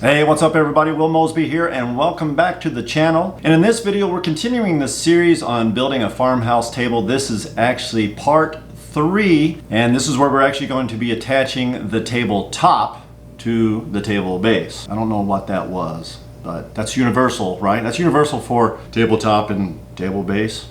Hey, what's up everybody? Will Mosby here and welcome back to the channel. And in this video, we're continuing the series on building a farmhouse table. This is actually part 3, and this is where we're actually going to be attaching the table top to the table base. I don't know what that was, but that's universal, right? That's universal for tabletop and table base.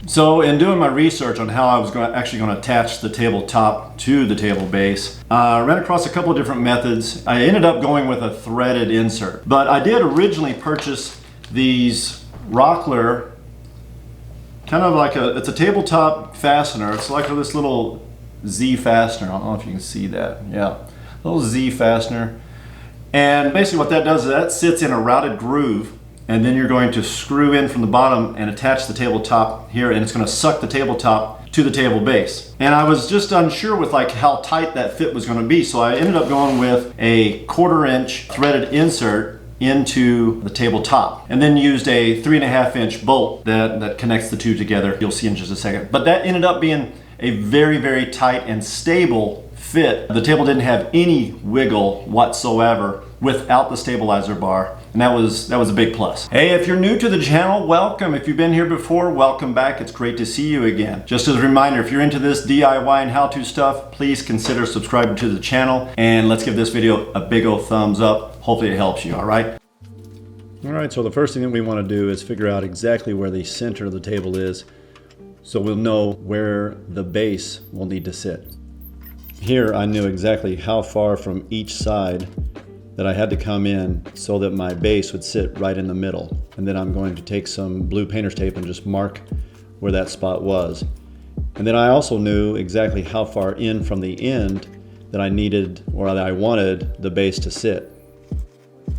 So in doing my research on how I was actually going to attach the tabletop to the table base, I ran across a couple of different methods. I ended up going with a threaded insert, but I did originally purchase these Rockler, kind of like it's a tabletop fastener. It's like this little Z fastener. I don't know if you can see that. Yeah, little Z fastener. And basically what that does is that sits in a routed groove, and then you're going to screw in from the bottom and attach the tabletop here, and it's going to suck the tabletop to the table base. And I was just unsure with like how tight that fit was going to be, so I ended up going with a 1/4 inch threaded insert into the tabletop, and then used a 3.5 inch bolt that connects the two together. You'll see in just a second. But that ended up being a very, very tight and stable fit. The table didn't have any wiggle whatsoever without the stabilizer bar, and that was a big plus. Hey, if you're new to the channel, welcome. If you've been here before, welcome back. It's great to see you again. Just as a reminder, if you're into this DIY and how-to stuff, please consider subscribing to the channel, and let's give this video a big old thumbs up. Hopefully it helps you, all right? All right, so the first thing that we want to do is figure out exactly where the center of the table is, so we'll know where the base will need to sit. Here I knew exactly how far from each side that I had to come in so that my base would sit right in the middle. And then I'm going to take some blue painter's tape and just mark where that spot was. And then I also knew exactly how far in from the end that I needed, or that I wanted, the base to sit.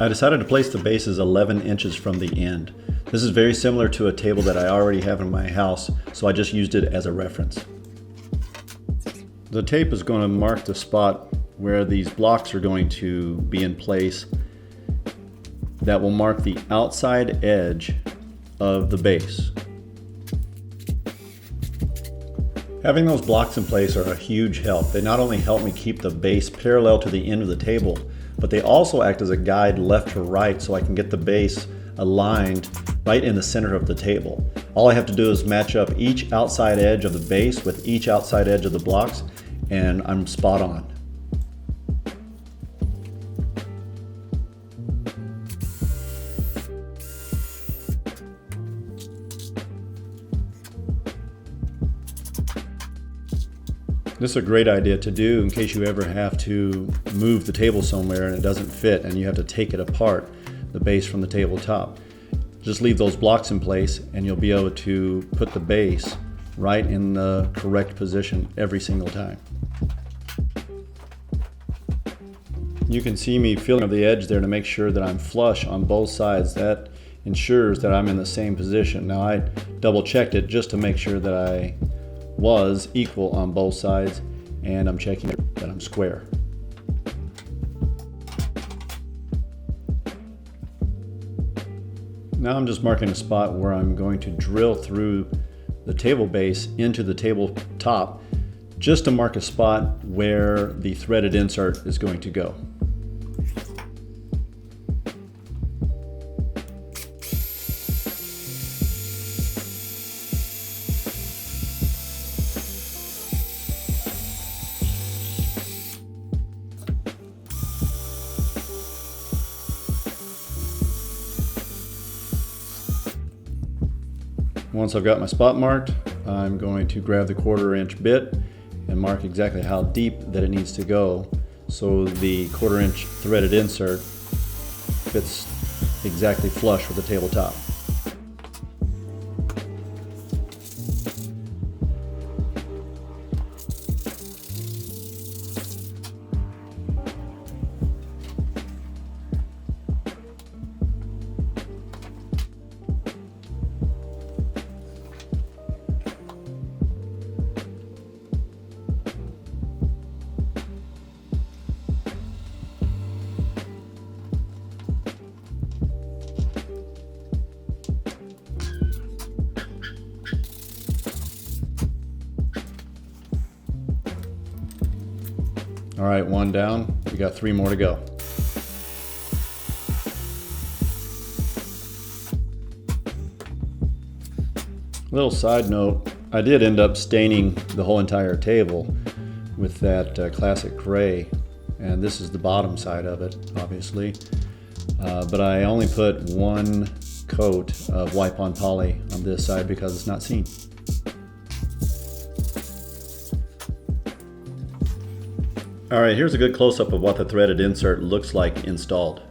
I decided to place the bases 11 inches from the end. This is very similar to a table that I already have in my house, so I just used it as a reference. The tape is going to mark the spot where these blocks are going to be in place that will mark the outside edge of the base. Having those blocks in place are a huge help. They not only help me keep the base parallel to the end of the table, but they also act as a guide left to right so I can get the base aligned right in the center of the table. All I have to do is match up each outside edge of the base with each outside edge of the blocks, and I'm spot on. This is a great idea to do in case you ever have to move the table somewhere and it doesn't fit and you have to take it apart, the base from the tabletop. Just leave those blocks in place and you'll be able to put the base right in the correct position every single time. You can see me feeling of the edge there to make sure that I'm flush on both sides. That ensures that I'm in the same position. Now I double checked it just to make sure that I was equal on both sides, and I'm checking that I'm square. Now I'm just marking a spot where I'm going to drill through the table base into the tabletop, just to mark a spot where the threaded insert is going to go. Once I've got my spot marked, I'm going to grab the 1/4 inch bit and mark exactly how deep that it needs to go so the 1/4 inch threaded insert fits exactly flush with the tabletop. All right, one down. We got 3 more to go. Little side note, I did end up staining the whole entire table with that classic gray, and this is the bottom side of it, obviously. But I only put 1 coat of wipe-on poly on this side because it's not seen. All right, here's a good close-up of what the threaded insert looks like installed.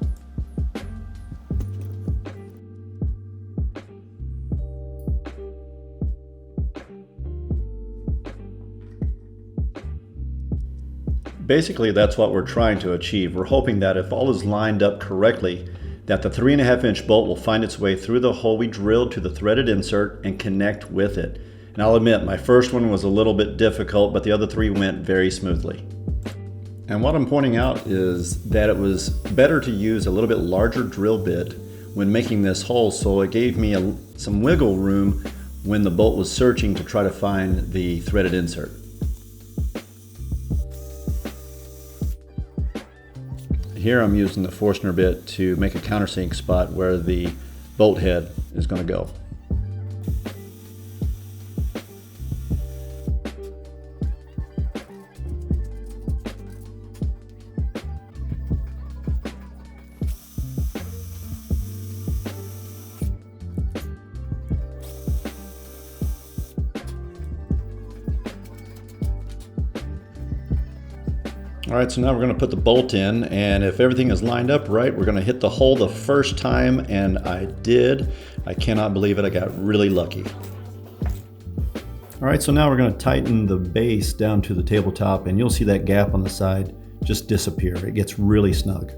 Basically, that's what we're trying to achieve. We're hoping that if all is lined up correctly, that the 3.5-inch bolt will find its way through the hole we drilled to the threaded insert and connect with it. And I'll admit, my first one was a little bit difficult, but the other 3 went very smoothly. And what I'm pointing out is that it was better to use a little bit larger drill bit when making this hole, so it gave me some wiggle room when the bolt was searching to try to find the threaded insert. Here I'm using the Forstner bit to make a countersink spot where the bolt head is going to go. All right, so now we're going to put the bolt in, and if everything is lined up right, we're going to hit the hole the first time, and I did. I cannot believe it. I got really lucky. All right, so now we're going to tighten the base down to the tabletop, and you'll see that gap on the side just disappear. It gets really snug.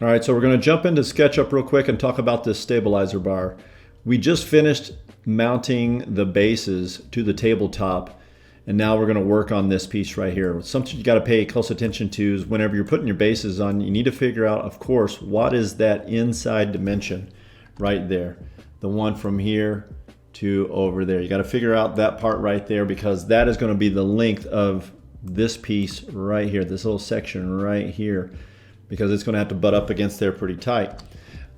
All right, so we're going to jump into SketchUp real quick and talk about this stabilizer bar. We just finished mounting the bases to the tabletop, and now we're going to work on this piece right here. Something you got to pay close attention to is whenever you're putting your bases on, you need to figure out, of course, what is that inside dimension right there. The one from here to over there. You got to figure out that part right there, because that is going to be the length of this piece right here, this little section right here, because it's going to have to butt up against there pretty tight.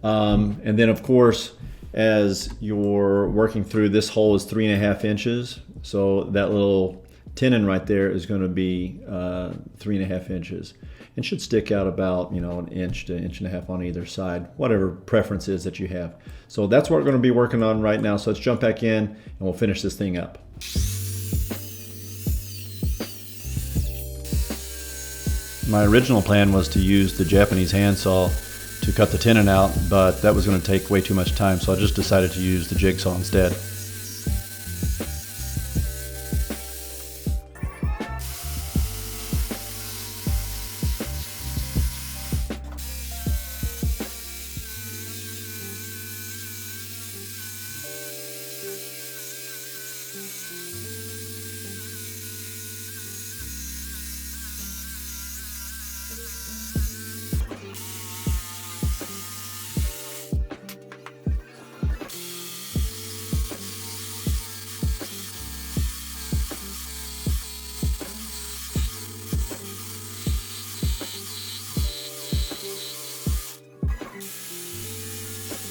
And then, of course, as you're working through, this hole is 3.5 inches. So that little tenon right there is going to be 3.5 inches. And should stick out about, you know, 1 inch to 1.5 inches on either side, whatever preference is that you have. So that's what we're going to be working on right now. So let's jump back in and we'll finish this thing up. My original plan was to use the Japanese handsaw to cut the tenon out, but that was going to take way too much time, so I just decided to use the jigsaw instead.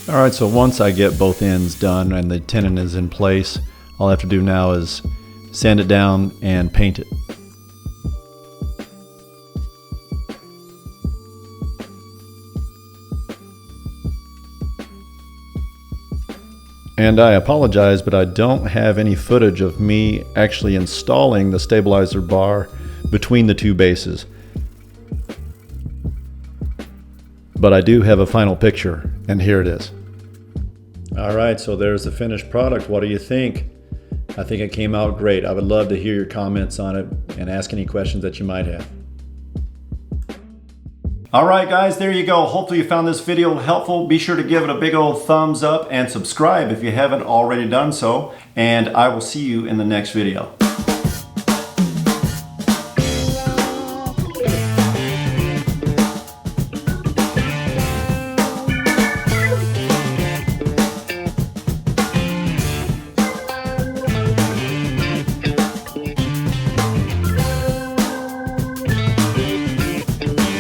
All right, so once I get both ends done and the tenon is in place, all I have to do now is sand it down and paint it. And I apologize, but I don't have any footage of me actually installing the stabilizer bar between the 2 bases. But I do have a final picture, and here it is. All right, so there's the finished product. What do you think? I think it came out great. I would love to hear your comments on it and ask any questions that you might have. All right, guys, there you go. Hopefully you found this video helpful. Be sure to give it a big old thumbs up and subscribe if you haven't already done so. And I will see you in the next video.